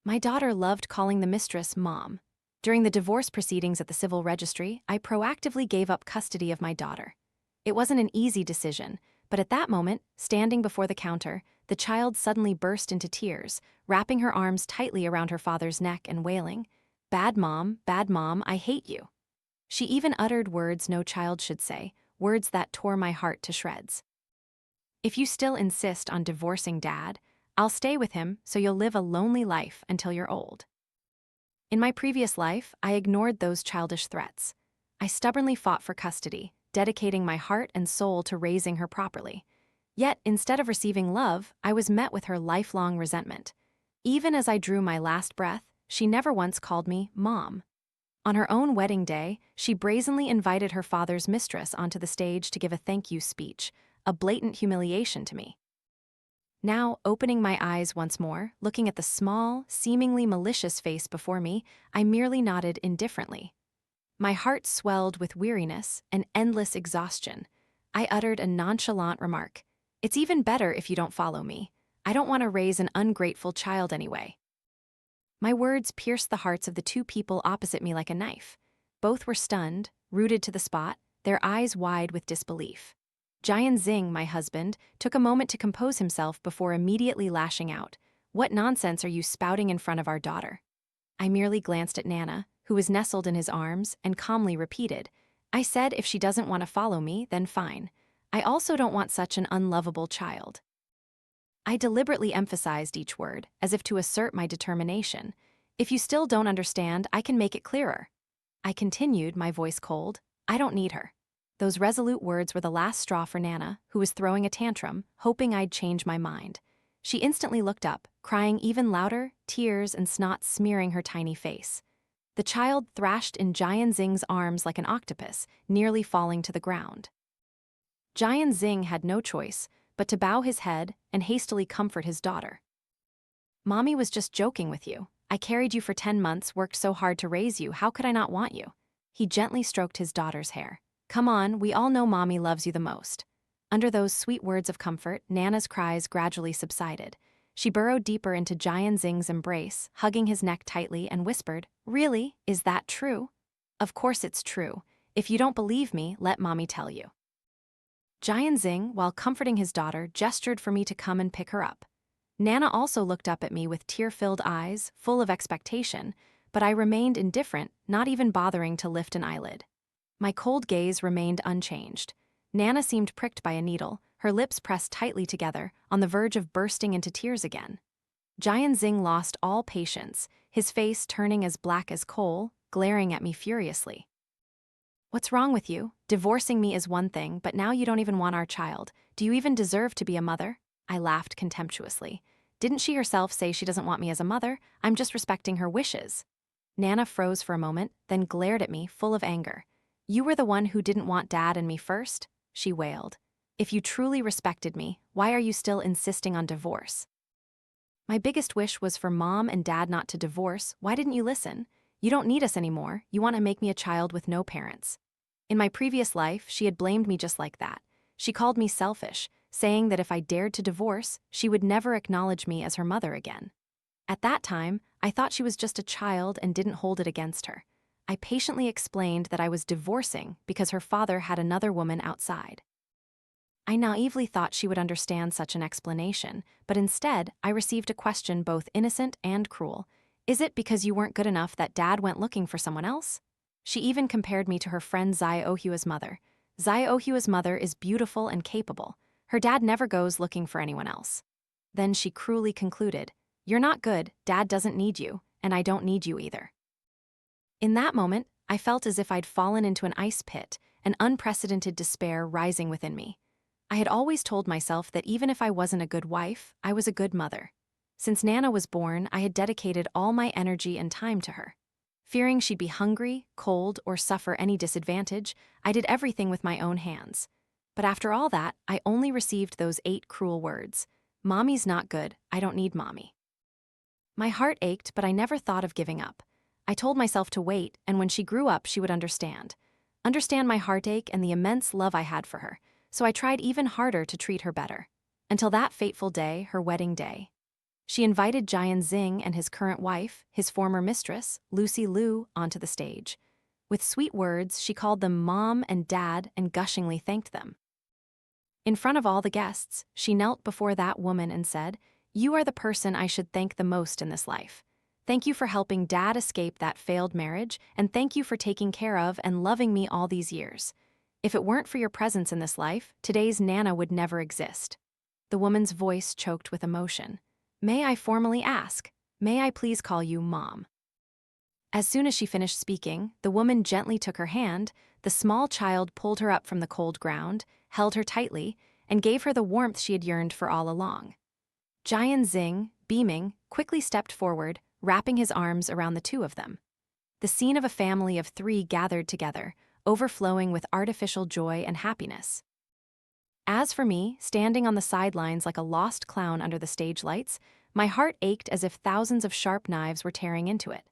My daughter loved calling the mistress Mom. During the divorce proceedings at the civil registry, I proactively gave up custody of my daughter. It wasn't an easy decision, but at that moment, standing before the counter, the child suddenly burst into tears, wrapping her arms tightly around her father's neck and wailing, bad mom, I hate you." She even uttered words no child should say, words that tore my heart to shreds. "If you still insist on divorcing Dad, I'll stay with him so you'll live a lonely life until you're old." In my previous life, I ignored those childish threats. I stubbornly fought for custody, dedicating my heart and soul to raising her properly. Yet, instead of receiving love, I was met with her lifelong resentment. Even as I drew my last breath, she never once called me Mom. On her own wedding day, she brazenly invited her father's mistress onto the stage to give a thank you speech, a blatant humiliation to me. Now, opening my eyes once more, looking at the small, seemingly malicious face before me, I merely nodded indifferently. My heart swelled with weariness and endless exhaustion. I uttered a nonchalant remark. "It's even better if you don't follow me. I don't want to raise an ungrateful child anyway." My words pierced the hearts of the two people opposite me like a knife. Both were stunned, rooted to the spot, their eyes wide with disbelief. Jiang, my husband, took a moment to compose himself before immediately lashing out. "What nonsense are you spouting in front of our daughter?" I merely glanced at Nana, who was nestled in his arms, and calmly repeated, "I said if she doesn't want to follow me, then fine. I also don't want such an unlovable child." I deliberately emphasized each word, as if to assert my determination. "If you still don't understand, I can make it clearer." I continued, my voice cold. "I don't need her." Those resolute words were the last straw for Nana, who was throwing a tantrum, hoping I'd change my mind. She instantly looked up, crying even louder, tears and snot smearing her tiny face. The child thrashed in Jiang's arms like an octopus, nearly falling to the ground. Jiang had no choice but to bow his head and hastily comfort his daughter. "Mommy was just joking with you. I carried you for 10 months, worked so hard to raise you, how could I not want you?" He gently stroked his daughter's hair. "Come on, we all know Mommy loves you the most." Under those sweet words of comfort, Nana's cries gradually subsided. She burrowed deeper into Jiang's embrace, hugging his neck tightly, and whispered, "Really? Is that true?" "Of course it's true. If you don't believe me, let Mommy tell you." Jiang, while comforting his daughter, gestured for me to come and pick her up. Nana also looked up at me with tear-filled eyes, full of expectation, but I remained indifferent, not even bothering to lift an eyelid. My cold gaze remained unchanged. Nana seemed pricked by a needle, her lips pressed tightly together, on the verge of bursting into tears again. Jiang lost all patience, his face turning as black as coal, glaring at me furiously. "What's wrong with you? Divorcing me is one thing, but now you don't even want our child. Do you even deserve to be a mother?" I laughed contemptuously. "Didn't she herself say she doesn't want me as a mother? I'm just respecting her wishes." Nana froze for a moment, then glared at me, full of anger. "You were the one who didn't want Dad and me first," she wailed. "If you truly respected me, why are you still insisting on divorce?" "My biggest wish was for Mom and Dad not to divorce. Why didn't you listen? You don't need us anymore. You want to make me a child with no parents." In my previous life, she had blamed me just like that. She called me selfish, saying that if I dared to divorce, she would never acknowledge me as her mother again. At that time, I thought she was just a child and didn't hold it against her. I patiently explained that I was divorcing because her father had another woman outside. I naively thought she would understand such an explanation, but instead, I received a question both innocent and cruel. "Is it because you weren't good enough that Dad went looking for someone else?" She even compared me to her friend Ziohua's mother. "Ziohua's mother is beautiful and capable. Her dad never goes looking for anyone else." Then she cruelly concluded, "You're not good, Dad doesn't need you, and I don't need you either." In that moment, I felt as if I'd fallen into an ice pit, an unprecedented despair rising within me. I had always told myself that even if I wasn't a good wife, I was a good mother. Since Nana was born, I had dedicated all my energy and time to her. Fearing she'd be hungry, cold, or suffer any disadvantage, I did everything with my own hands. But after all that, I only received those 8 cruel words. "Mommy's not good, I don't need Mommy." My heart ached, but I never thought of giving up. I told myself to wait, and when she grew up, she would understand. Understand my heartache and the immense love I had for her, so I tried even harder to treat her better. Until that fateful day, her wedding day. She invited Jiang and his current wife, his former mistress, Lucy Liu, onto the stage. With sweet words, she called them Mom and Dad and gushingly thanked them. In front of all the guests, she knelt before that woman and said, "You are the person I should thank the most in this life. Thank you for helping Dad escape that failed marriage, and thank you for taking care of and loving me all these years. If it weren't for your presence in this life, today's Nana would never exist." The woman's voice choked with emotion. "May I formally ask, may I please call you Mom?" As soon as she finished speaking, the woman gently took her hand, the small child pulled her up from the cold ground, held her tightly, and gave her the warmth she had yearned for all along. Jiang, beaming, quickly stepped forward, wrapping his arms around the two of them. The scene of a family of three gathered together, overflowing with artificial joy and happiness. As for me, standing on the sidelines like a lost clown under the stage lights, my heart ached as if thousands of sharp knives were tearing into it.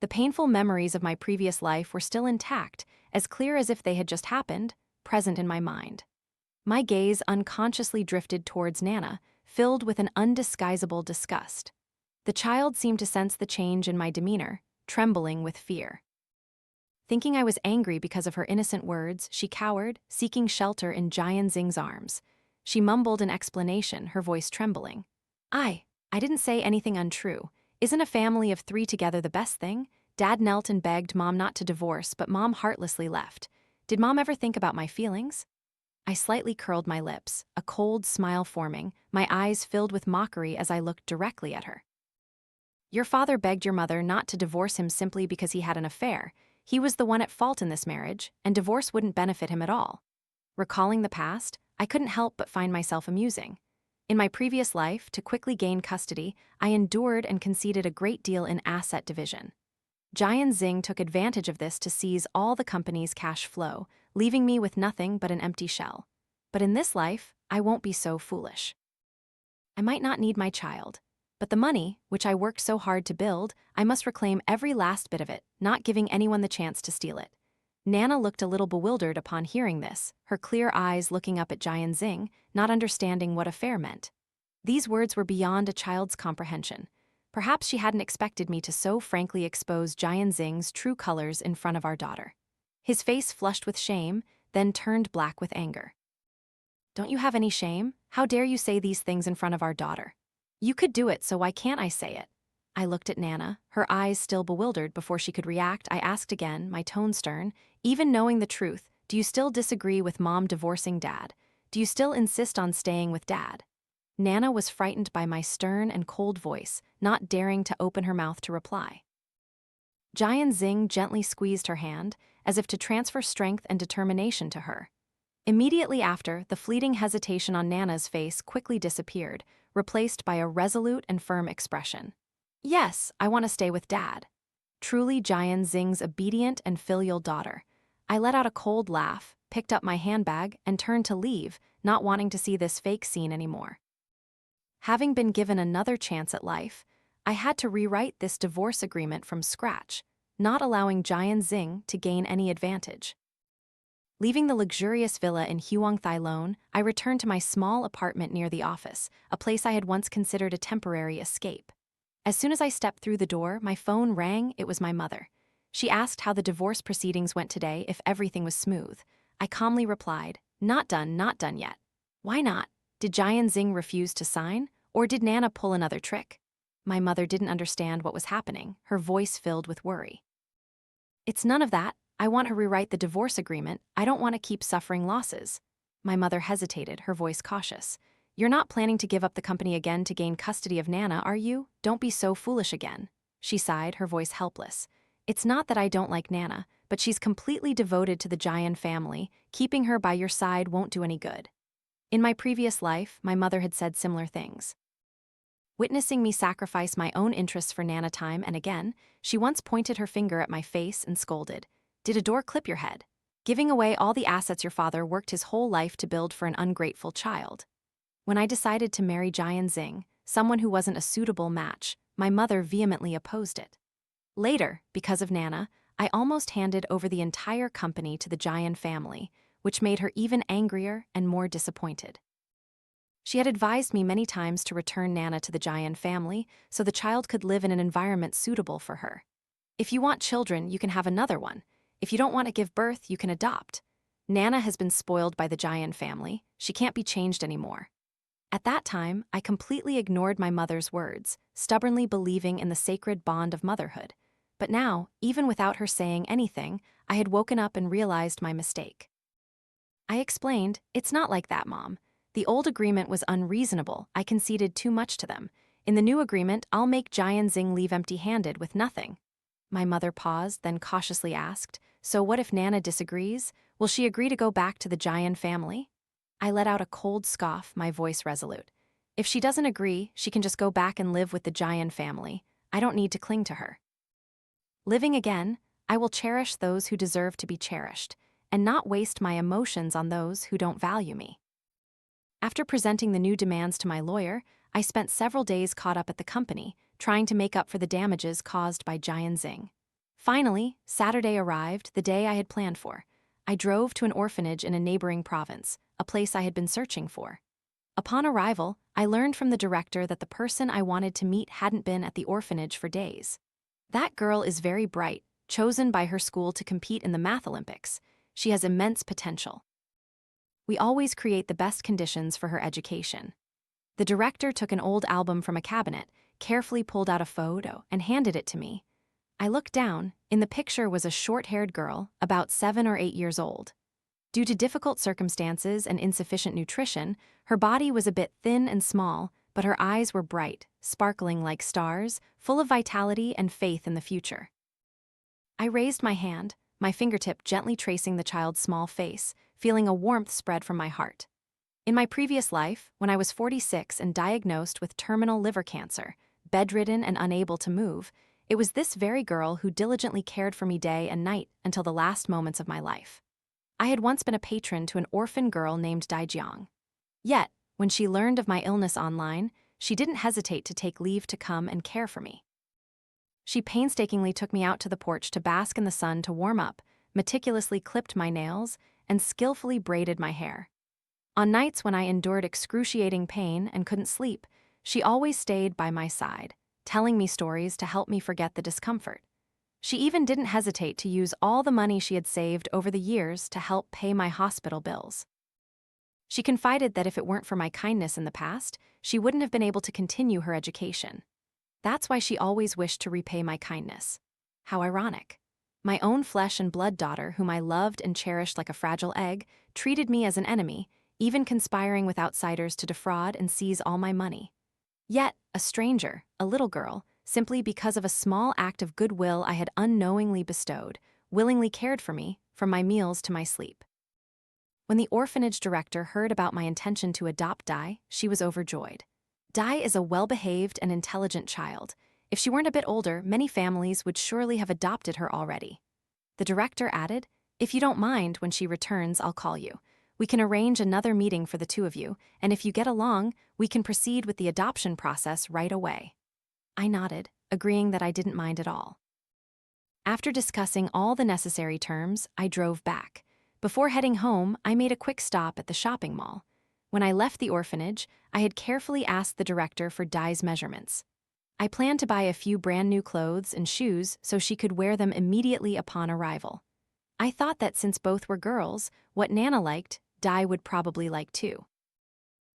The painful memories of my previous life were still intact, as clear as if they had just happened, present in my mind. My gaze unconsciously drifted towards Nana, filled with an undisguisable disgust. The child seemed to sense the change in my demeanor, trembling with fear. Thinking I was angry because of her innocent words, she cowered, seeking shelter in Jiang's arms. She mumbled an explanation, her voice trembling. I didn't say anything untrue. Isn't a family of three together the best thing? Dad knelt and begged Mom not to divorce, but Mom heartlessly left. Did Mom ever think about my feelings? I slightly curled my lips, a cold smile forming, my eyes filled with mockery as I looked directly at her. Your father begged your mother not to divorce him simply because he had an affair. He was the one at fault in this marriage, and divorce wouldn't benefit him at all. Recalling the past, I couldn't help but find myself amusing. In my previous life, to quickly gain custody, I endured and conceded a great deal in asset division. Jiang took advantage of this to seize all the company's cash flow, leaving me with nothing but an empty shell. But in this life, I won't be so foolish. I might not need my child, but the money, which I worked so hard to build, I must reclaim every last bit of it, not giving anyone the chance to steal it. Nana looked a little bewildered upon hearing this, her clear eyes looking up at Jiang, not understanding what affair meant. These words were beyond a child's comprehension. Perhaps she hadn't expected me to so frankly expose Jiang's true colors in front of our daughter. His face flushed with shame, then turned black with anger. Don't you have any shame? How dare you say these things in front of our daughter? You could do it, so why can't I say it? I looked at Nana, her eyes still bewildered. Before she could react, I asked again, my tone stern, even knowing the truth, do you still disagree with Mom divorcing Dad? Do you still insist on staying with Dad? Nana was frightened by my stern and cold voice, not daring to open her mouth to reply. Jiang gently squeezed her hand, as if to transfer strength and determination to her. Immediately after, the fleeting hesitation on Nana's face quickly disappeared, replaced by a resolute and firm expression. Yes, I want to stay with Dad. Truly Jiang's obedient and filial daughter. I let out a cold laugh, picked up my handbag, and turned to leave, not wanting to see this fake scene anymore. Having been given another chance at life, I had to rewrite this divorce agreement from scratch, not allowing Jiang to gain any advantage. Leaving the luxurious villa in Huangthai, I returned to my small apartment near the office, a place I had once considered a temporary escape. As soon as I stepped through the door, my phone rang. It was my mother. She asked how the divorce proceedings went today, if everything was smooth. I calmly replied, not done yet. Why not? Did Jiang refuse to sign, or did Nana pull another trick? My mother didn't understand what was happening, her voice filled with worry. It's none of that. I want to rewrite the divorce agreement. I don't want to keep suffering losses. My mother hesitated, her voice cautious. You're not planning to give up the company again to gain custody of Nana, are you? Don't be so foolish again. She sighed, her voice helpless. It's not that I don't like Nana, but she's completely devoted to the Jiang family. Keeping her by your side won't do any good. In my previous life, my mother had said similar things. Witnessing me sacrifice my own interests for Nana time and again, she once pointed her finger at my face and scolded. Did a door clip your head? Giving away all the assets your father worked his whole life to build for an ungrateful child. When I decided to marry Jiang, someone who wasn't a suitable match, my mother vehemently opposed it. Later, because of Nana, I almost handed over the entire company to the Jiang family, which made her even angrier and more disappointed. She had advised me many times to return Nana to the Jiang family so the child could live in an environment suitable for her. If you want children, you can have another one. If you don't want to give birth, you can adopt. Nana has been spoiled by the Jiang family. She can't be changed anymore. At that time, I completely ignored my mother's words, stubbornly believing in the sacred bond of motherhood. But now, even without her saying anything, I had woken up and realized my mistake. I explained, "It's not like that, Mom. The old agreement was unreasonable. I conceded too much to them. In the new agreement, I'll make Jiang Xing leave empty-handed with nothing." My mother paused, then cautiously asked, "So what if Nana disagrees? Will she agree to go back to the Jiang family?" I let out a cold scoff, my voice resolute. "If she doesn't agree, she can just go back and live with the Jiang family. I don't need to cling to her. Living again, I will cherish those who deserve to be cherished, and not waste my emotions on those who don't value me." After presenting the new demands to my lawyer, I spent several days caught up at the company, trying to make up for the damages caused by Jiang Xing. Finally, Saturday arrived, the day I had planned for. I drove to an orphanage in a neighboring province, a place I had been searching for. Upon arrival, I learned from the director that the person I wanted to meet hadn't been at the orphanage for days. "That girl is very bright, chosen by her school to compete in the Math Olympics. She has immense potential. We always create the best conditions for her education." The director took an old album from a cabinet, carefully pulled out a photo, and handed it to me. I looked down. In the picture was a short-haired girl, about 7 or 8 years old. Due to difficult circumstances and insufficient nutrition, her body was a bit thin and small, but her eyes were bright, sparkling like stars, full of vitality and faith in the future. I raised my hand, my fingertip gently tracing the child's small face, feeling a warmth spread from my heart. In my previous life, when I was 46 and diagnosed with terminal liver cancer, bedridden and unable to move, it was this very girl who diligently cared for me day and night until the last moments of my life. I had once been a patron to an orphan girl named Jiang. Yet, when she learned of my illness online, she didn't hesitate to take leave to come and care for me. She painstakingly took me out to the porch to bask in the sun to warm up, meticulously clipped my nails, and skillfully braided my hair. On nights when I endured excruciating pain and couldn't sleep, she always stayed by my side, telling me stories to help me forget the discomfort. She even didn't hesitate to use all the money she had saved over the years to help pay my hospital bills. She confided that if it weren't for my kindness in the past, she wouldn't have been able to continue her education. That's why she always wished to repay my kindness. How ironic. My own flesh and blood daughter, whom I loved and cherished like a fragile egg, treated me as an enemy, even conspiring with outsiders to defraud and seize all my money. Yet, a stranger, a little girl, simply because of a small act of goodwill I had unknowingly bestowed, willingly cared for me, from my meals to my sleep. When the orphanage director heard about my intention to adopt Dai, she was overjoyed. Dai is a well-behaved and intelligent child. If she weren't a bit older, many families would surely have adopted her already. The director added, "If you don't mind, when she returns, I'll call you. We can arrange another meeting for the two of you, and if you get along, we can proceed with the adoption process right away." I nodded, agreeing that I didn't mind at all. After discussing all the necessary terms, I drove back. Before heading home, I made a quick stop at the shopping mall. When I left the orphanage, I had carefully asked the director for Dai's measurements. I planned to buy a few brand new clothes and shoes so she could wear them immediately upon arrival. I thought that since both were girls, what Nana liked, Dai would probably like too.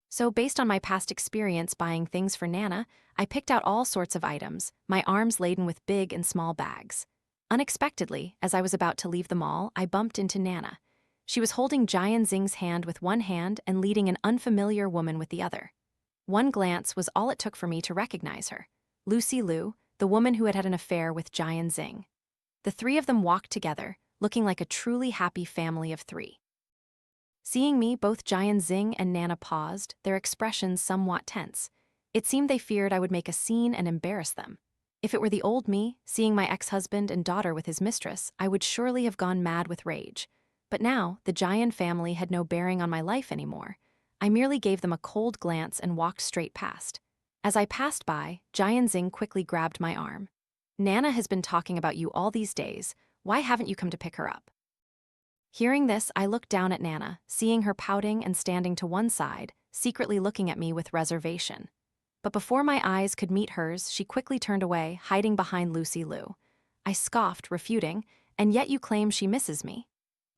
So based on my past experience buying things for Nana, I picked out all sorts of items, my arms laden with big and small bags. Unexpectedly, as I was about to leave the mall, I bumped into Nana. She was holding Jiang Xing's hand with one hand and leading an unfamiliar woman with the other. One glance was all it took for me to recognize her. Lucy Liu, the woman who had had an affair with Jiang Xing. The three of them walked together, looking like a truly happy family of three. Seeing me, both Jiang Xing and Nana paused, their expressions somewhat tense. It seemed they feared I would make a scene and embarrass them. If it were the old me, seeing my ex-husband and daughter with his mistress, I would surely have gone mad with rage. But now, the Jiang family had no bearing on my life anymore. I merely gave them a cold glance and walked straight past. As I passed by, Jiang Xing quickly grabbed my arm. "Nana has been talking about you all these days. Why haven't you come to pick her up?" Hearing this, I looked down at Nana, seeing her pouting and standing to one side, secretly looking at me with reservation. But before my eyes could meet hers, she quickly turned away, hiding behind Lucy Liu. I scoffed, refuting, "And yet you claim she misses me."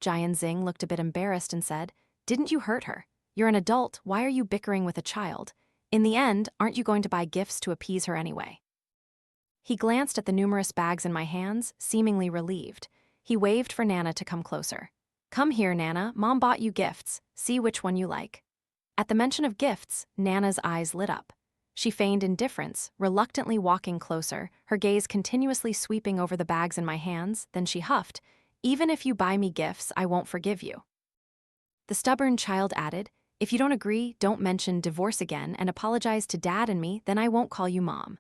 Jiang looked a bit embarrassed and said, "Didn't you hurt her? You're an adult, why are you bickering with a child? In the end, aren't you going to buy gifts to appease her anyway?" He glanced at the numerous bags in my hands, seemingly relieved. He waved for Nana to come closer. "Come here, Nana, Mom bought you gifts. See which one you like." At the mention of gifts, Nana's eyes lit up. She feigned indifference, reluctantly walking closer, her gaze continuously sweeping over the bags in my hands, then she huffed, "Even if you buy me gifts, I won't forgive you." The stubborn child added, "If you don't agree, don't mention divorce again and apologize to Dad and me, then I won't call you Mom."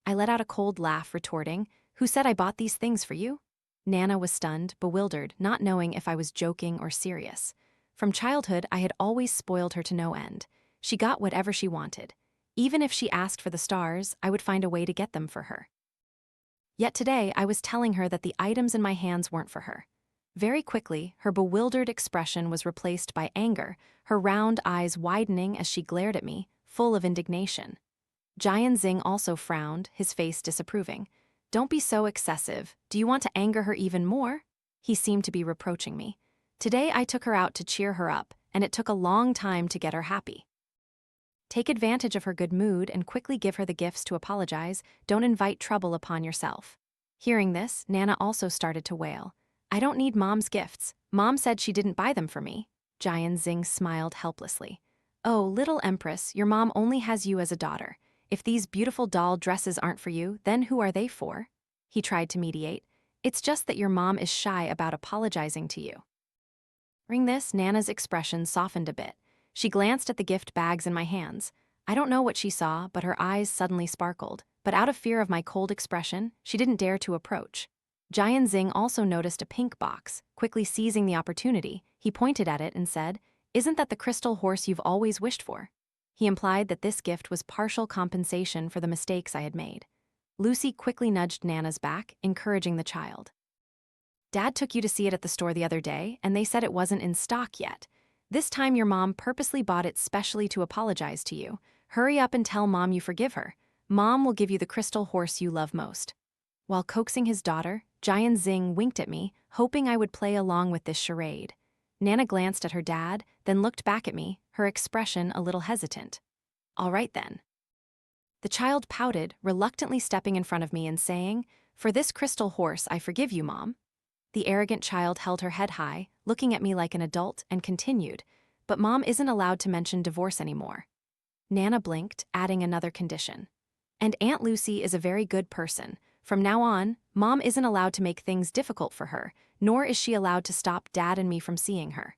I let out a cold laugh, retorting, "Who said I bought these things for you?" Nana was stunned, bewildered, not knowing if I was joking or serious. From childhood, I had always spoiled her to no end. She got whatever she wanted. Even if she asked for the stars, I would find a way to get them for her. Yet today, I was telling her that the items in my hands weren't for her. Very quickly, her bewildered expression was replaced by anger, her round eyes widening as she glared at me, full of indignation. Jiang also frowned, his face disapproving. "Don't be so excessive. Do you want to anger her even more?" He seemed to be reproaching me. Today I took her out to cheer her up, and it took a long time to get her happy. Take advantage of her good mood and quickly give her the gifts to apologize. Don't invite trouble upon yourself. Hearing this, Nana also started to wail. "I don't need Mom's gifts. Mom said she didn't buy them for me." Jiang smiled helplessly. "Oh, little Empress, your mom only has you as a daughter. If these beautiful doll dresses aren't for you, then who are they for?" He tried to mediate. "It's just that your mom is shy about apologizing to you." Hearing this, Nana's expression softened a bit. She glanced at the gift bags in my hands. I don't know what she saw, but her eyes suddenly sparkled. But out of fear of my cold expression, she didn't dare to approach. Jiang also noticed a pink box. Quickly seizing the opportunity, he pointed at it and said, "Isn't that the crystal horse you've always wished for?" He implied that this gift was partial compensation for the mistakes I had made. Lucy quickly nudged Nana's back, encouraging the child. "Dad took you to see it at the store the other day, and they said it wasn't in stock yet. This time your mom purposely bought it specially to apologize to you. Hurry up and tell Mom you forgive her. Mom will give you the crystal horse you love most." While coaxing his daughter, Jiang winked at me, hoping I would play along with this charade. Nana glanced at her dad, then looked back at me, her expression a little hesitant. "All right then." The child pouted, reluctantly stepping in front of me and saying, "For this crystal horse, I forgive you, Mom." The arrogant child held her head high, looking at me like an adult, and continued, "But Mom isn't allowed to mention divorce anymore." Nana blinked, adding another condition. "And Aunt Lucy is a very good person. From now on, Mom isn't allowed to make things difficult for her, nor is she allowed to stop Dad and me from seeing her."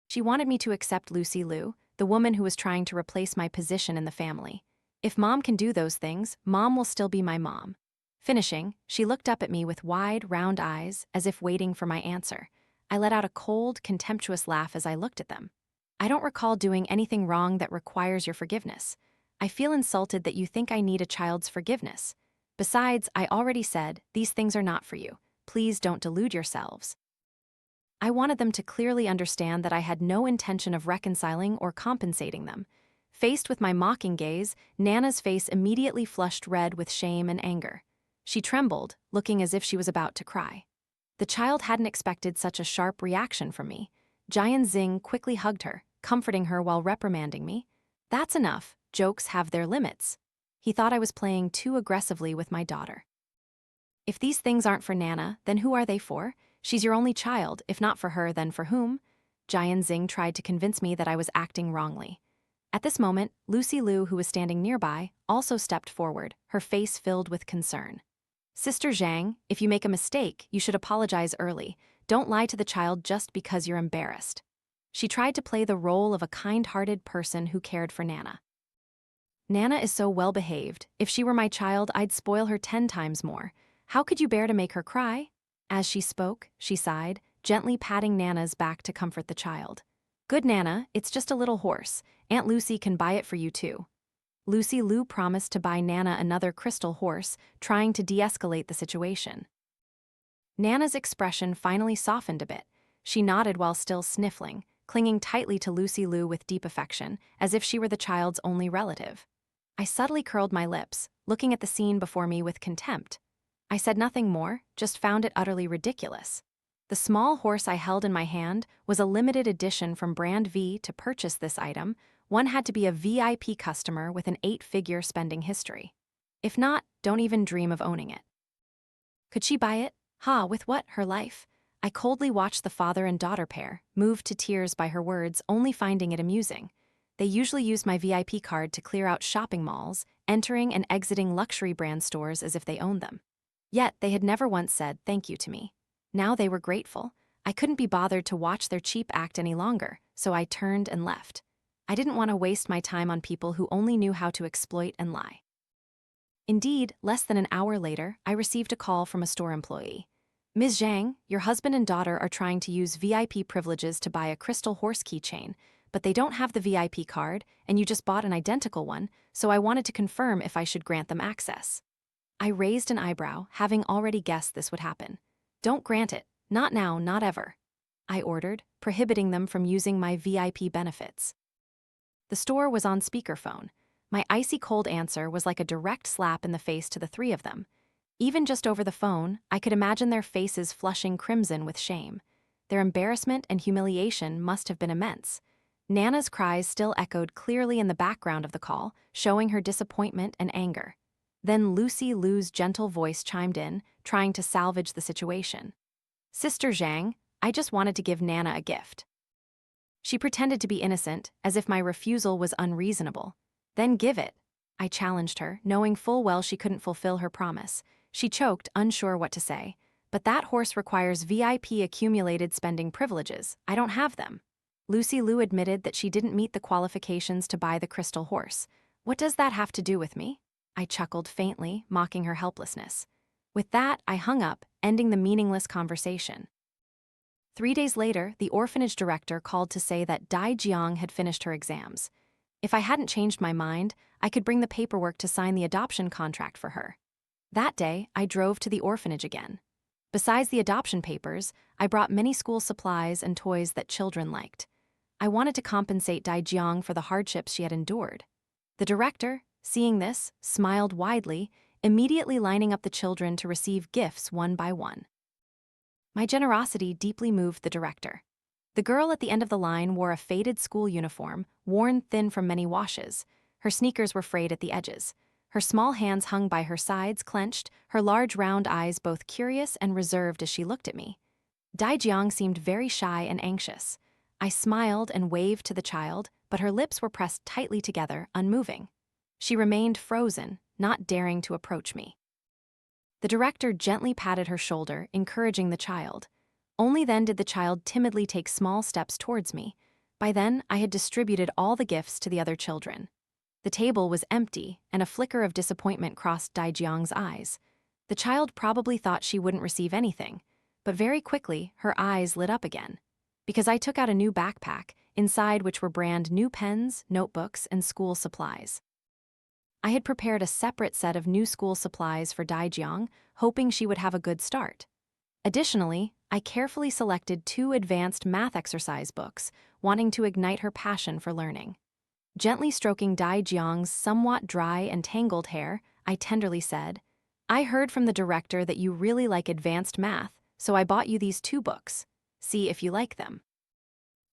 She wanted me to accept Lucy Liu, the woman who was trying to replace my position in the family. If Mom can do those things, Mom will still be my mom. Finishing, she looked up at me with wide, round eyes, as if waiting for my answer. I let out a cold, contemptuous laugh as I looked at them. "I don't recall doing anything wrong that requires your forgiveness. I feel insulted that you think I need a child's forgiveness. Besides, I already said, these things are not for you. Please don't delude yourselves." I wanted them to clearly understand that I had no intention of reconciling or compensating them. Faced with my mocking gaze, Nana's face immediately flushed red with shame and anger. She trembled, looking as if she was about to cry. The child hadn't expected such a sharp reaction from me. Jiang quickly hugged her, comforting her while reprimanding me. "That's enough. Jokes have their limits." He thought I was playing too aggressively with my daughter. "If these things aren't for Nana, then who are they for? She's your only child. If not for her, then for whom?" Jiang tried to convince me that I was acting wrongly. At this moment, Lucy Liu, who was standing nearby, also stepped forward, her face filled with concern. "Sister Jiang, if you make a mistake, you should apologize early. Don't lie to the child just because you're embarrassed." She tried to play the role of a kind-hearted person who cared for Nana. "Nana is so well-behaved. If she were my child, I'd spoil her 10 times more. How could you bear to make her cry?" As she spoke, she sighed, gently patting Nana's back to comfort the child. "Good Nana, it's just a little horse. Aunt Lucy can buy it for you too." Lucy Liu promised to buy Nana another crystal horse, trying to de-escalate the situation. Nana's expression finally softened a bit. She nodded while still sniffling, clinging tightly to Lucy Liu with deep affection, as if she were the child's only relative. I subtly curled my lips, looking at the scene before me with contempt. I said nothing more, just found it utterly ridiculous. The small horse I held in my hand was a limited edition from Brand V. To purchase this item, one had to be a VIP customer with an 8-figure spending history. If not, don't even dream of owning it. Could she buy it? Ha, with what? Her life? I coldly watched the father and daughter pair, moved to tears by her words, only finding it amusing. They usually used my VIP card to clear out shopping malls, entering and exiting luxury brand stores as if they owned them. Yet they had never once said thank you to me. Now they were grateful. I couldn't be bothered to watch their cheap act any longer, so I turned and left. I didn't want to waste my time on people who only knew how to exploit and lie. Indeed, less than an hour later, I received a call from a store employee. Ms. Jiang, your husband and daughter are trying to use VIP privileges to buy a crystal horse keychain, but they don't have the VIP card, and you just bought an identical one, so I wanted to confirm if I should grant them access. I raised an eyebrow, having already guessed this would happen. Don't grant it. Not now, not ever. I ordered, prohibiting them from using my VIP benefits. The store was on speakerphone. My icy cold answer was like a direct slap in the face to the three of them. Even just over the phone, I could imagine their faces flushing crimson with shame. Their embarrassment and humiliation must have been immense. Nana's cries still echoed clearly in the background of the call, showing her disappointment and anger. Then Lucy Liu's gentle voice chimed in, trying to salvage the situation. Sister Jiang, I just wanted to give Nana a gift. She pretended to be innocent, as if my refusal was unreasonable. Then give it. I challenged her, knowing full well she couldn't fulfill her promise. She choked, unsure what to say. But that horse requires VIP accumulated spending privileges. I don't have them. Lucy Liu admitted that she didn't meet the qualifications to buy the crystal horse. What does that have to do with me? I chuckled faintly, mocking her helplessness. With that, I hung up, ending the meaningless conversation. 3 days later, the orphanage director called to say that Jiang had finished her exams. If I hadn't changed my mind, I could bring the paperwork to sign the adoption contract for her. That day, I drove to the orphanage again. Besides the adoption papers, I brought many school supplies and toys that children liked. I wanted to compensate Jiang for the hardships she had endured. The director, seeing this, smiled widely, immediately lining up the children to receive gifts one by one. My generosity deeply moved the director. The girl at the end of the line wore a faded school uniform, worn thin from many washes. Her sneakers were frayed at the edges. Her small hands hung by her sides, clenched, her large round eyes both curious and reserved as she looked at me. Jiang seemed very shy and anxious. I smiled and waved to the child, but her lips were pressed tightly together, unmoving. She remained frozen, not daring to approach me. The director gently patted her shoulder, encouraging the child. Only then did the child timidly take small steps towards me. By then, I had distributed all the gifts to the other children. The table was empty, and a flicker of disappointment crossed Jiang's eyes. The child probably thought she wouldn't receive anything, but very quickly, her eyes lit up again. Because I took out a new backpack, inside which were brand new pens, notebooks, and school supplies. I had prepared a separate set of new school supplies for Jiang, hoping she would have a good start. Additionally, I carefully selected 2 advanced math exercise books, wanting to ignite her passion for learning. Gently stroking Jiang's somewhat dry and tangled hair, I tenderly said, I heard from the director that you really like advanced math, so I bought you these 2 books. See if you like them.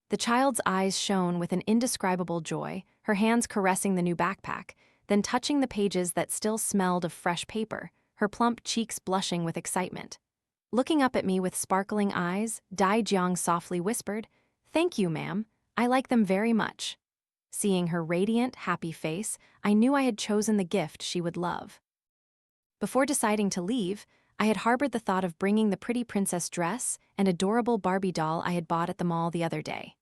The child's eyes shone with an indescribable joy, her hands caressing the new backpack, then touching the pages that still smelled of fresh paper, her plump cheeks blushing with excitement. Looking up at me with sparkling eyes, Jiang softly whispered, Thank you, ma'am. I like them very much. Seeing her radiant, happy face, I knew I had chosen the gift she would love. Before deciding to leave, I had harbored the thought of bringing the pretty princess dress and adorable Barbie doll I had bought at the mall the other day.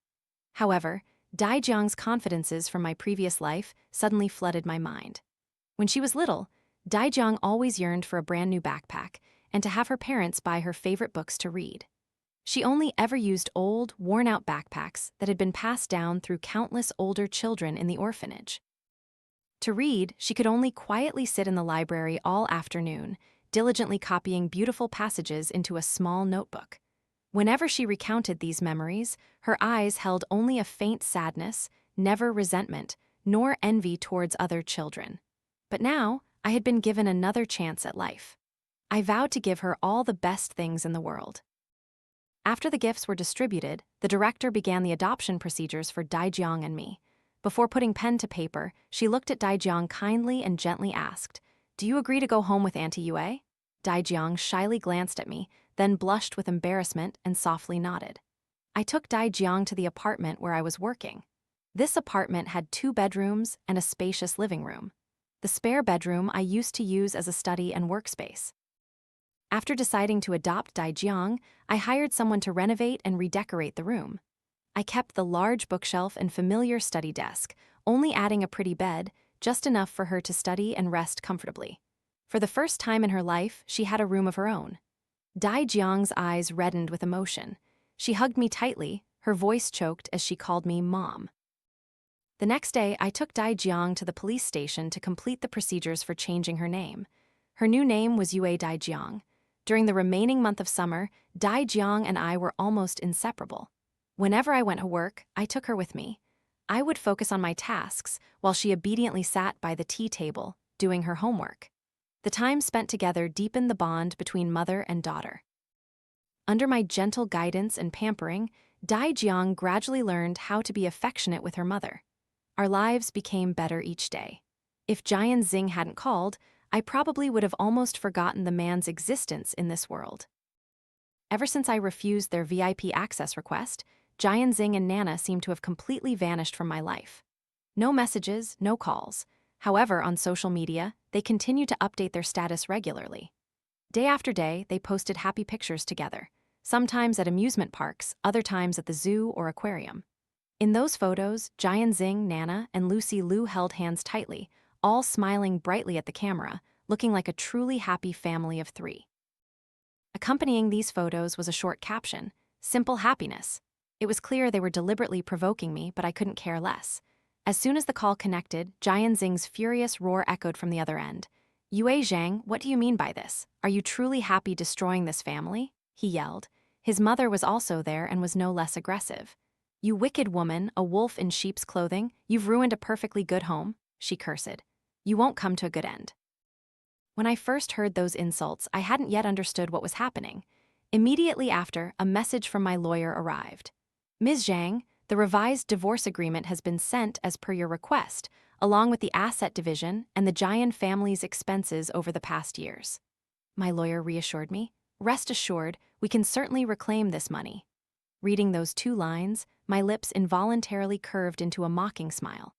However, Jiang's confidences from my previous life suddenly flooded my mind. When she was little, Jiang always yearned for a brand new backpack and to have her parents buy her favorite books to read. She only ever used old, worn-out backpacks that had been passed down through countless older children in the orphanage. To read, she could only quietly sit in the library all afternoon, diligently copying beautiful passages into a small notebook. Whenever she recounted these memories, her eyes held only a faint sadness, never resentment, nor envy towards other children. But now, I had been given another chance at life. I vowed to give her all the best things in the world. After the gifts were distributed, the director began the adoption procedures for Jiang and me. Before putting pen to paper, she looked at Jiang kindly and gently asked, "Do you agree to go home with Auntie Yue?" Jiang shyly glanced at me, then blushed with embarrassment and softly nodded. I took Jiang to the apartment where I was working. This apartment had 2 bedrooms and a spacious living room. The spare bedroom I used to use as a study and workspace. After deciding to adopt Jiang, I hired someone to renovate and redecorate the room. I kept the large bookshelf and familiar study desk, only adding a pretty bed, just enough for her to study and rest comfortably. For the first time in her life, she had a room of her own. Jiang's eyes reddened with emotion. She hugged me tightly, her voice choked as she called me Mom. The next day, I took Jiang to the police station to complete the procedures for changing her name. Her new name was Yue Jiang. During the remaining month of summer, Jiang and I were almost inseparable. Whenever I went to work, I took her with me. I would focus on my tasks, while she obediently sat by the tea table, doing her homework. The time spent together deepened the bond between mother and daughter. Under my gentle guidance and pampering, Jiang gradually learned how to be affectionate with her mother. Our lives became better each day. If Jiang hadn't called, I probably would have almost forgotten the man's existence in this world. Ever since I refused their VIP access request, Jiang and Nana seem to have completely vanished from my life. No messages, no calls. However, on social media, they continue to update their status regularly. Day after day, they posted happy pictures together, sometimes at amusement parks, other times at the zoo or aquarium. In those photos, Jiang, Nana, and Lucy Liu held hands tightly, all smiling brightly at the camera, looking like a truly happy family of 3. Accompanying these photos was a short caption, "Simple happiness." It was clear they were deliberately provoking me, but I couldn't care less. As soon as the call connected, Jiang's furious roar echoed from the other end. "Yue Jiang, what do you mean by this? Are you truly happy destroying this family?" he yelled. His mother was also there and was no less aggressive. "You wicked woman, a wolf in sheep's clothing, you've ruined a perfectly good home," she cursed. "You won't come to a good end." When I first heard those insults, I hadn't yet understood what was happening. Immediately after, a message from my lawyer arrived. "Ms. Jiang, the revised divorce agreement has been sent as per your request, along with the asset division and the Jiang family's expenses over the past years." My lawyer reassured me. "Rest assured, we can certainly reclaim this money." Reading those 2 lines, my lips involuntarily curved into a mocking smile.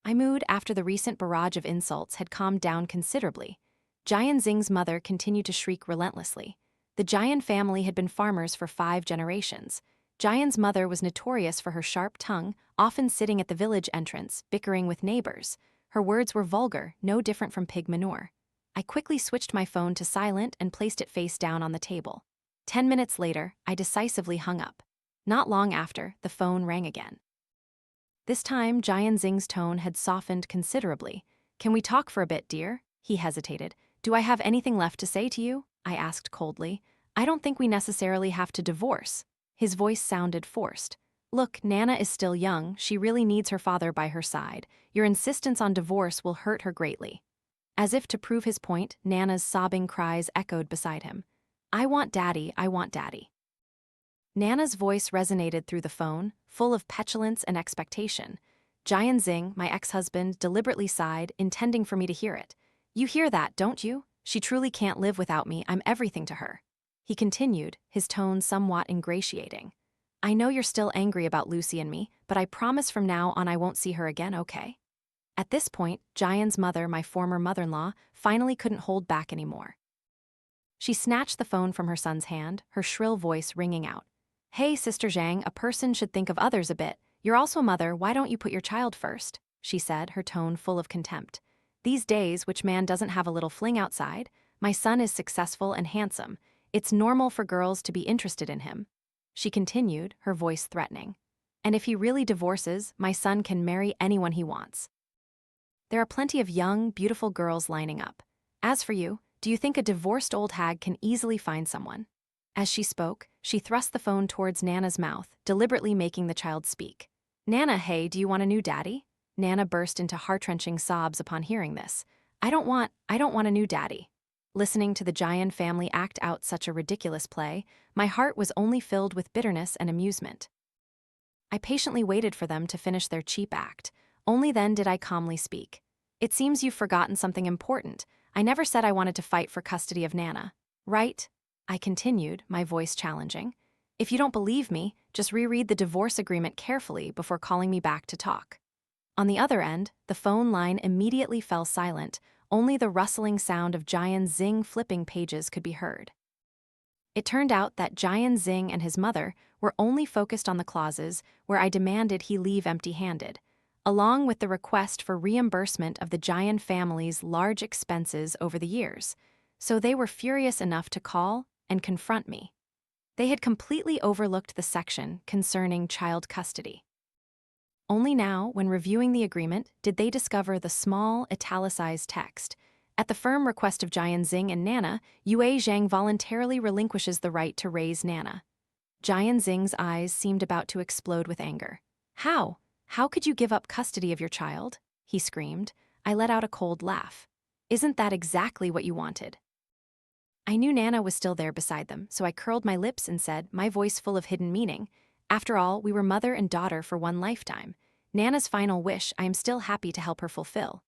My mood after the recent barrage of insults had calmed down considerably. Jiang's mother continued to shriek relentlessly. The Jiang family had been farmers for 5 generations. Jiang's mother was notorious for her sharp tongue, often sitting at the village entrance, bickering with neighbors. Her words were vulgar, no different from pig manure. I quickly switched my phone to silent and placed it face down on the table. 10 minutes later, I decisively hung up. Not long after, the phone rang again. This time, Jiang's tone had softened considerably. "Can we talk for a bit, dear?" He hesitated. "Do I have anything left to say to you?" I asked coldly. "I don't think we necessarily have to divorce." His voice sounded forced. "Look, Nana is still young. She really needs her father by her side. Your insistence on divorce will hurt her greatly." As if to prove his point, Nana's sobbing cries echoed beside him. "I want Daddy, I want Daddy." Nana's voice resonated through the phone, full of petulance and expectation. Jiang, my ex-husband, deliberately sighed, intending for me to hear it. "You hear that, don't you? She truly can't live without me. I'm everything to her." He continued, his tone somewhat ingratiating. "I know you're still angry about Lucy and me, but I promise from now on I won't see her again, okay?" At this point, Jiang's mother, my former mother-in-law, finally couldn't hold back anymore. She snatched the phone from her son's hand, her shrill voice ringing out. "Hey, Sister Jiang, a person should think of others a bit. You're also a mother, why don't you put your child first?" she said, her tone full of contempt. "These days, which man doesn't have a little fling outside? My son is successful and handsome. It's normal for girls to be interested in him." She continued, her voice threatening. "And if he really divorces, my son can marry anyone he wants. There are plenty of young, beautiful girls lining up. As for you, do you think a divorced old hag can easily find someone?" As she spoke, she thrust the phone towards Nana's mouth, deliberately making the child speak. Nana, hey, do you want a new daddy? Nana burst into heart-wrenching sobs upon hearing this. I don't want a new daddy. Listening to the Jiang family act out such a ridiculous play, my heart was only filled with bitterness and amusement. I patiently waited for them to finish their cheap act. Only then did I calmly speak. It seems you've forgotten something important. I never said I wanted to fight for custody of Nana. Right? I continued, my voice challenging. If you don't believe me, just reread the divorce agreement carefully before calling me back to talk. On the other end, the phone line immediately fell silent. Only the rustling sound of Jiang Xing flipping pages could be heard. It turned out that Jiang Xing and his mother were only focused on the clauses where I demanded he leave empty-handed, along with the request for reimbursement of the Jiang family's large expenses over the years, so they were furious enough to call and confront me. They had completely overlooked the section concerning child custody. Only now, when reviewing the agreement, did they discover the small, italicized text. At the firm request of Jiang Xing and Nana, Yue Zhang voluntarily relinquishes the right to raise Nana. Jiang Xing's eyes seemed about to explode with anger. How? How could you give up custody of your child? He screamed. I let out a cold laugh. Isn't that exactly what you wanted? I knew Nana was still there beside them, so I curled my lips and said, my voice full of hidden meaning, after all, we were mother and daughter for one lifetime. Nana's final wish I am still happy to help her fulfill.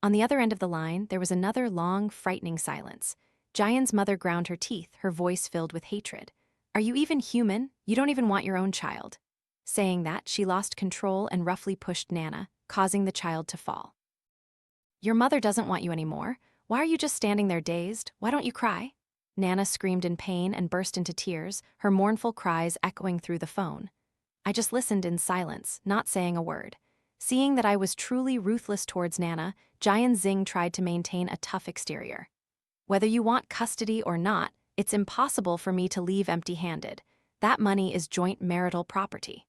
On the other end of the line, there was another long, frightening silence. Jiang's mother ground her teeth, her voice filled with hatred. Are you even human? You don't even want your own child. Saying that, she lost control and roughly pushed Nana, causing the child to fall. Your mother doesn't want you anymore. Why are you just standing there dazed? Why don't you cry? Nana screamed in pain and burst into tears, her mournful cries echoing through the phone. I just listened in silence, not saying a word. Seeing that I was truly ruthless towards Nana, Jiang Xing tried to maintain a tough exterior. Whether you want custody or not, it's impossible for me to leave empty-handed. That money is joint marital property.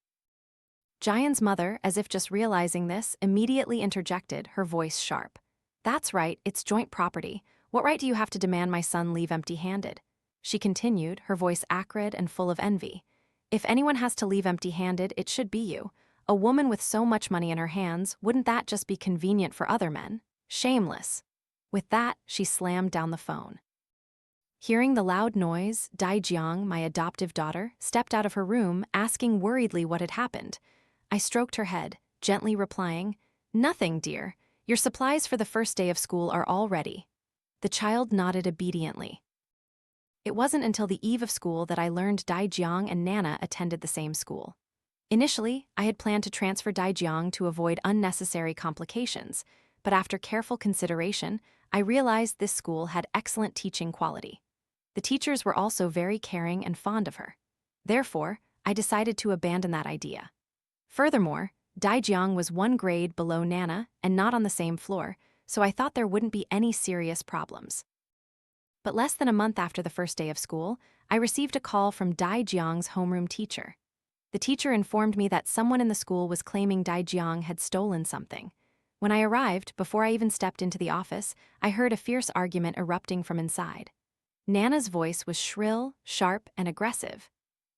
Jiang's mother, as if just realizing this, immediately interjected, her voice sharp. That's right, it's joint property. What right do you have to demand my son leave empty-handed? She continued, her voice acrid and full of envy. If anyone has to leave empty-handed, it should be you. A woman with so much money in her hands, wouldn't that just be convenient for other men? Shameless. With that, she slammed down the phone. Hearing the loud noise, Jiang, my adoptive daughter, stepped out of her room, asking worriedly what had happened. I stroked her head, gently replying, Nothing, dear. Your supplies for the first day of school are all ready. The child nodded obediently. It wasn't until the eve of school that I learned Jiang and Nana attended the same school. Initially, I had planned to transfer Jiang to avoid unnecessary complications, but after careful consideration, I realized this school had excellent teaching quality. The teachers were also very caring and fond of her. Therefore, I decided to abandon that idea. Furthermore, Jiang was one grade below Nana and not on the same floor, so I thought there wouldn't be any serious problems. But less than a month after the first day of school, I received a call from Jiang's homeroom teacher. The teacher informed me that someone in the school was claiming Jiang had stolen something. When I arrived, before I even stepped into the office, I heard a fierce argument erupting from inside. Nana's voice was shrill, sharp, and aggressive.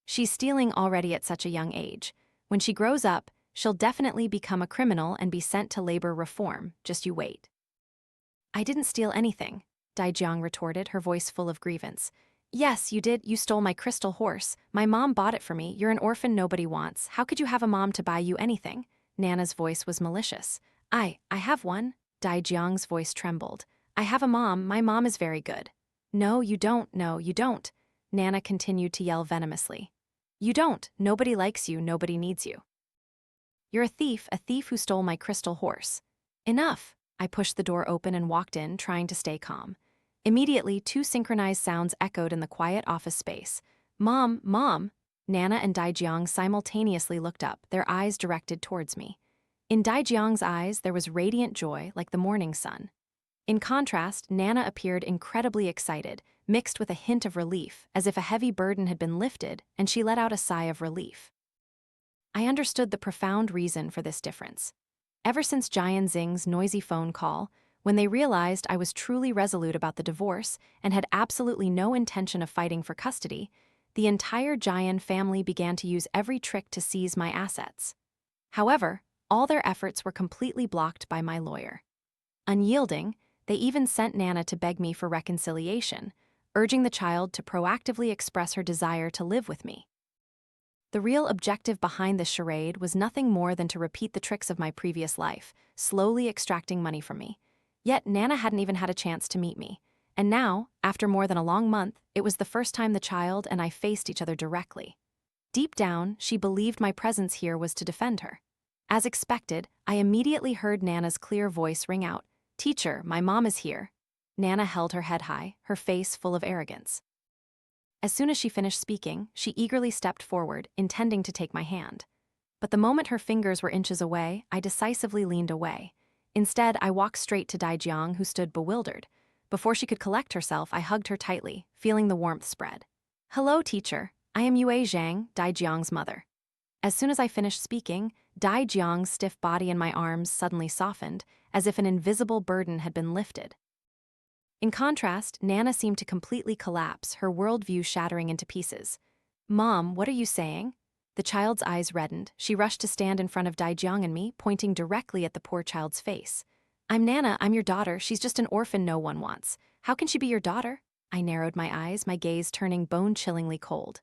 She's stealing already at such a young age. When she grows up, she'll definitely become a criminal and be sent to labor reform, just you wait. I didn't steal anything, Jiang retorted, her voice full of grievance. Yes, you did. You stole my crystal horse. My mom bought it for me. You're an orphan nobody wants. How could you have a mom to buy you anything? Nana's voice was malicious. I have one. Jiang's voice trembled. I have a mom. My mom is very good. No, you don't. No, you don't. Nana continued to yell venomously. You don't. Nobody likes you. Nobody needs you. You're a thief who stole my crystal horse. Enough. I pushed the door open and walked in, trying to stay calm. Immediately, two synchronized sounds echoed in the quiet office space. Mom, Mom! Nana and Jiang simultaneously looked up, their eyes directed towards me. In Jiang's eyes, there was radiant joy like the morning sun. In contrast, Nana appeared incredibly excited, mixed with a hint of relief, as if a heavy burden had been lifted, and she let out a sigh of relief. I understood the profound reason for this difference. Ever since Jiang Xing's noisy phone call, when they realized I was truly resolute about the divorce and had absolutely no intention of fighting for custody, the entire Jiang family began to use every trick to seize my assets. However, all their efforts were completely blocked by my lawyer. Unyielding, they even sent Nana to beg me for reconciliation, urging the child to proactively express her desire to live with me. The real objective behind this charade was nothing more than to repeat the tricks of my previous life, slowly extracting money from me. Yet Nana hadn't even had a chance to meet me. And now, after more than a long month, it was the first time the child and I faced each other directly. Deep down, she believed my presence here was to defend her. As expected, I immediately heard Nana's clear voice ring out, "Teacher, my mom is here." Nana held her head high, her face full of arrogance. As soon as she finished speaking, she eagerly stepped forward, intending to take my hand. But the moment her fingers were inches away, I decisively leaned away. Instead, I walked straight to Jiang, who stood bewildered. Before she could collect herself, I hugged her tightly, feeling the warmth spread. "Hello, teacher. I am Jiang, Jiang's mother." As soon as I finished speaking, Jiang's stiff body in my arms suddenly softened, as if an invisible burden had been lifted. In contrast, Nana seemed to completely collapse, her worldview shattering into pieces. "Mom, what are you saying?" The child's eyes reddened. She rushed to stand in front of Jiang and me, pointing directly at the poor child's face. "I'm Nana, I'm your daughter. She's just an orphan no one wants. How can she be your daughter?" I narrowed my eyes, my gaze turning bone-chillingly cold.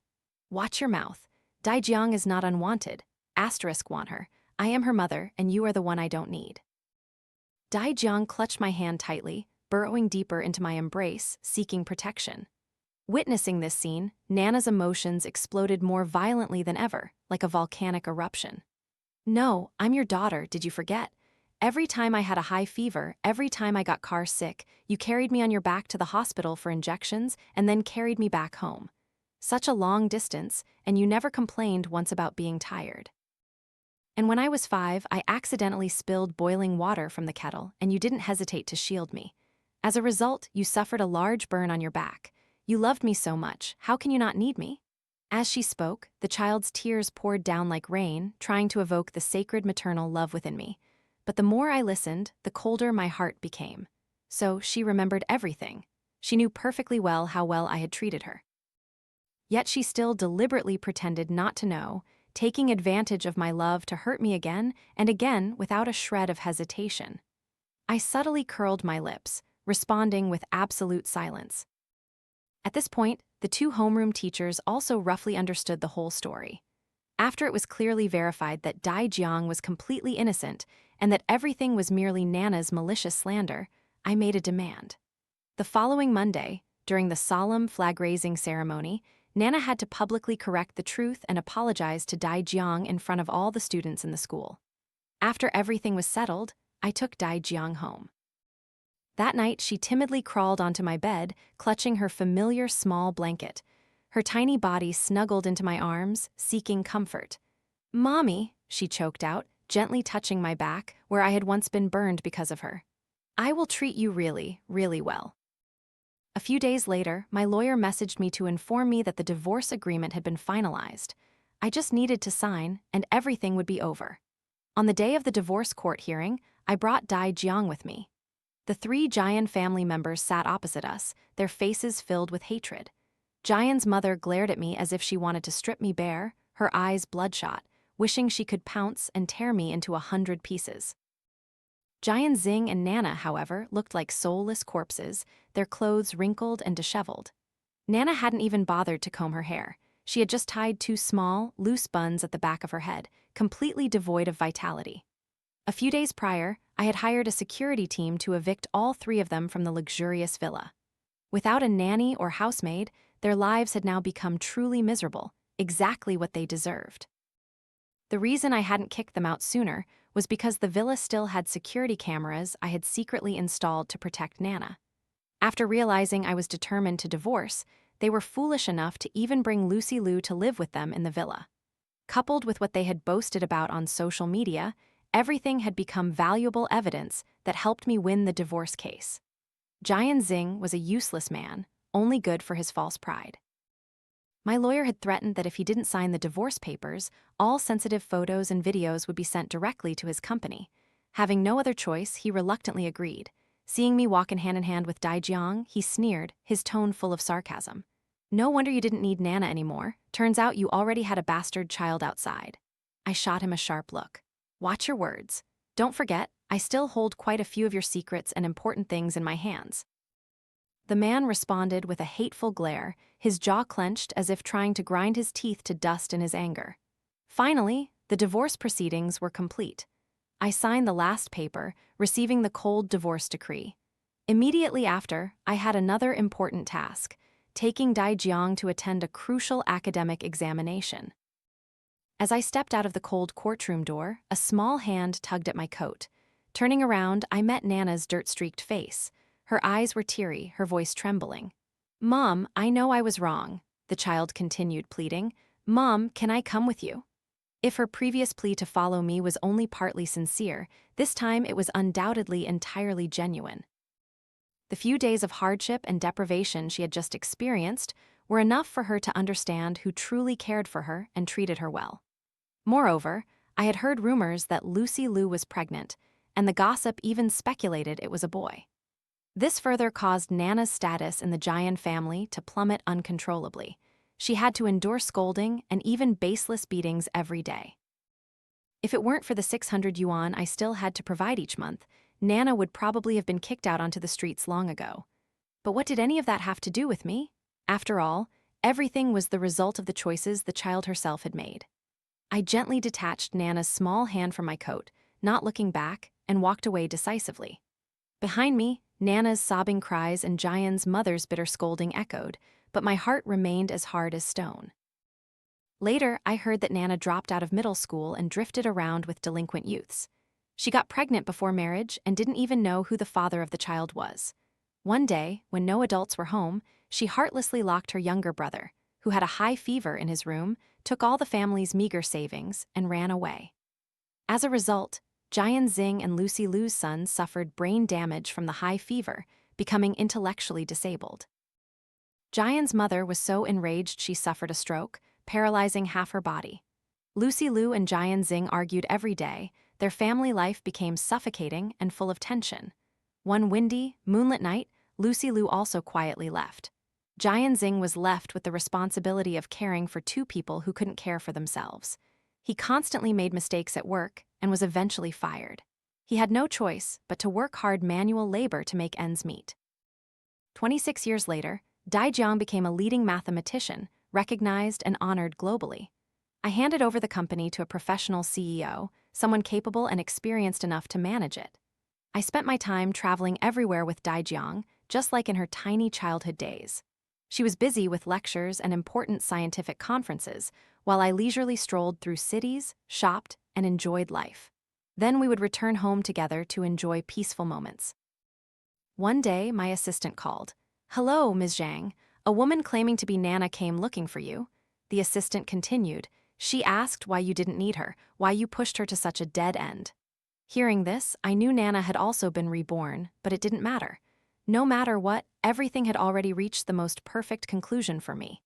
"Watch your mouth. Jiang is not unwanted. Asterisk want her. I am her mother, and you are the one I don't need." Jiang clutched my hand tightly, burrowing deeper into my embrace, seeking protection. Witnessing this scene, Nana's emotions exploded more violently than ever, like a volcanic eruption. "No, I'm your daughter, did you forget? Every time I had a high fever, every time I got car sick, you carried me on your back to the hospital for injections and then carried me back home. Such a long distance, and you never complained once about being tired. And when I was 5, I accidentally spilled boiling water from the kettle, and you didn't hesitate to shield me. As a result, you suffered a large burn on your back. You loved me so much, how can you not need me?" As she spoke, the child's tears poured down like rain, trying to evoke the sacred maternal love within me. But the more I listened, the colder my heart became. So she remembered everything. She knew perfectly well how well I had treated her. Yet she still deliberately pretended not to know, taking advantage of my love to hurt me again and again without a shred of hesitation. I subtly curled my lips, responding with absolute silence. At this point, the 2 homeroom teachers also roughly understood the whole story. After it was clearly verified that Jiang was completely innocent and that everything was merely Nana's malicious slander, I made a demand. The following Monday, during the solemn flag-raising ceremony, Nana had to publicly correct the truth and apologize to Jiang in front of all the students in the school. After everything was settled, I took Jiang home. That night, she timidly crawled onto my bed, clutching her familiar small blanket. Her tiny body snuggled into my arms, seeking comfort. "Mommy," she choked out, gently touching my back, where I had once been burned because of her. "I will treat you really, really well." A few days later, my lawyer messaged me to inform me that the divorce agreement had been finalized. I just needed to sign, and everything would be over. On the day of the divorce court hearing, I brought Jiang with me. The 3 Jiang family members sat opposite us, their faces filled with hatred. Jiang's mother glared at me as if she wanted to strip me bare, her eyes bloodshot, wishing she could pounce and tear me into 100 pieces. Jiang Xing and Nana, however, looked like soulless corpses, their clothes wrinkled and disheveled. Nana hadn't even bothered to comb her hair. She had just tied 2 small, loose buns at the back of her head, completely devoid of vitality. A few days prior, I had hired a security team to evict all 3 of them from the luxurious villa. Without a nanny or housemaid, their lives had now become truly miserable, exactly what they deserved. The reason I hadn't kicked them out sooner was because the villa still had security cameras I had secretly installed to protect Nana. After realizing I was determined to divorce, they were foolish enough to even bring Lucy Liu to live with them in the villa. Coupled with what they had boasted about on social media, everything had become valuable evidence that helped me win the divorce case. Jiang Xing was a useless man, only good for his false pride. My lawyer had threatened that if he didn't sign the divorce papers, all sensitive photos and videos would be sent directly to his company. Having no other choice, he reluctantly agreed. Seeing me walk in hand with Jiang, he sneered, his tone full of sarcasm. No wonder you didn't need Nana anymore. Turns out you already had a bastard child outside. I shot him a sharp look. Watch your words. Don't forget, I still hold quite a few of your secrets and important things in my hands. The man responded with a hateful glare, his jaw clenched as if trying to grind his teeth to dust in his anger. Finally, the divorce proceedings were complete. I signed the last paper, receiving the cold divorce decree. Immediately after, I had another important task, taking Jiang to attend a crucial academic examination. As I stepped out of the cold courtroom door, a small hand tugged at my coat. Turning around, I met Nana's dirt-streaked face. Her eyes were teary, her voice trembling. "Mom, I know I was wrong," the child continued pleading. "Mom, can I come with you?" If her previous plea to follow me was only partly sincere, this time it was undoubtedly entirely genuine. The few days of hardship and deprivation she had just experienced were enough for her to understand who truly cared for her and treated her well. Moreover, I had heard rumors that Lucy Liu was pregnant, and the gossip even speculated it was a boy. This further caused Nana's status in the Jiang family to plummet uncontrollably. She had to endure scolding and even baseless beatings every day. If it weren't for the 600 yuan I still had to provide each month, Nana would probably have been kicked out onto the streets long ago. But what did any of that have to do with me? After all, everything was the result of the choices the child herself had made. I gently detached Nana's small hand from my coat, not looking back, and walked away decisively. Behind me, Nana's sobbing cries and Jiang's mother's bitter scolding echoed, but my heart remained as hard as stone. Later, I heard that Nana dropped out of middle school and drifted around with delinquent youths. She got pregnant before marriage and didn't even know who the father of the child was. One day, when no adults were home, she heartlessly locked her younger brother, who had a high fever, in his room, took all the family's meager savings, and ran away. As a result, Jiang Xing and Lucy Liu's sons suffered brain damage from the high fever, becoming intellectually disabled. Jiang's mother was so enraged she suffered a stroke, paralyzing half her body. Lucy Liu and Jiang Xing argued every day. Their family life became suffocating and full of tension. One windy, moonlit night, Lucy Liu also quietly left. Jiang Xing was left with the responsibility of caring for two people who couldn't care for themselves. He constantly made mistakes at work and was eventually fired. He had no choice but to work hard manual labor to make ends meet. 26 years later, Jiang became a leading mathematician, recognized and honored globally. I handed over the company to a professional CEO, someone capable and experienced enough to manage it. I spent my time traveling everywhere with Jiang, just like in her tiny childhood days. She was busy with lectures and important scientific conferences, while I leisurely strolled through cities, shopped, and enjoyed life. Then we would return home together to enjoy peaceful moments. One day, my assistant called. "Hello, Ms. Jiang. A woman claiming to be Nana came looking for you." The assistant continued. "She asked why you didn't need her, why you pushed her to such a dead end." Hearing this, I knew Nana had also been reborn, but it didn't matter. No matter what, everything had already reached the most perfect conclusion for me.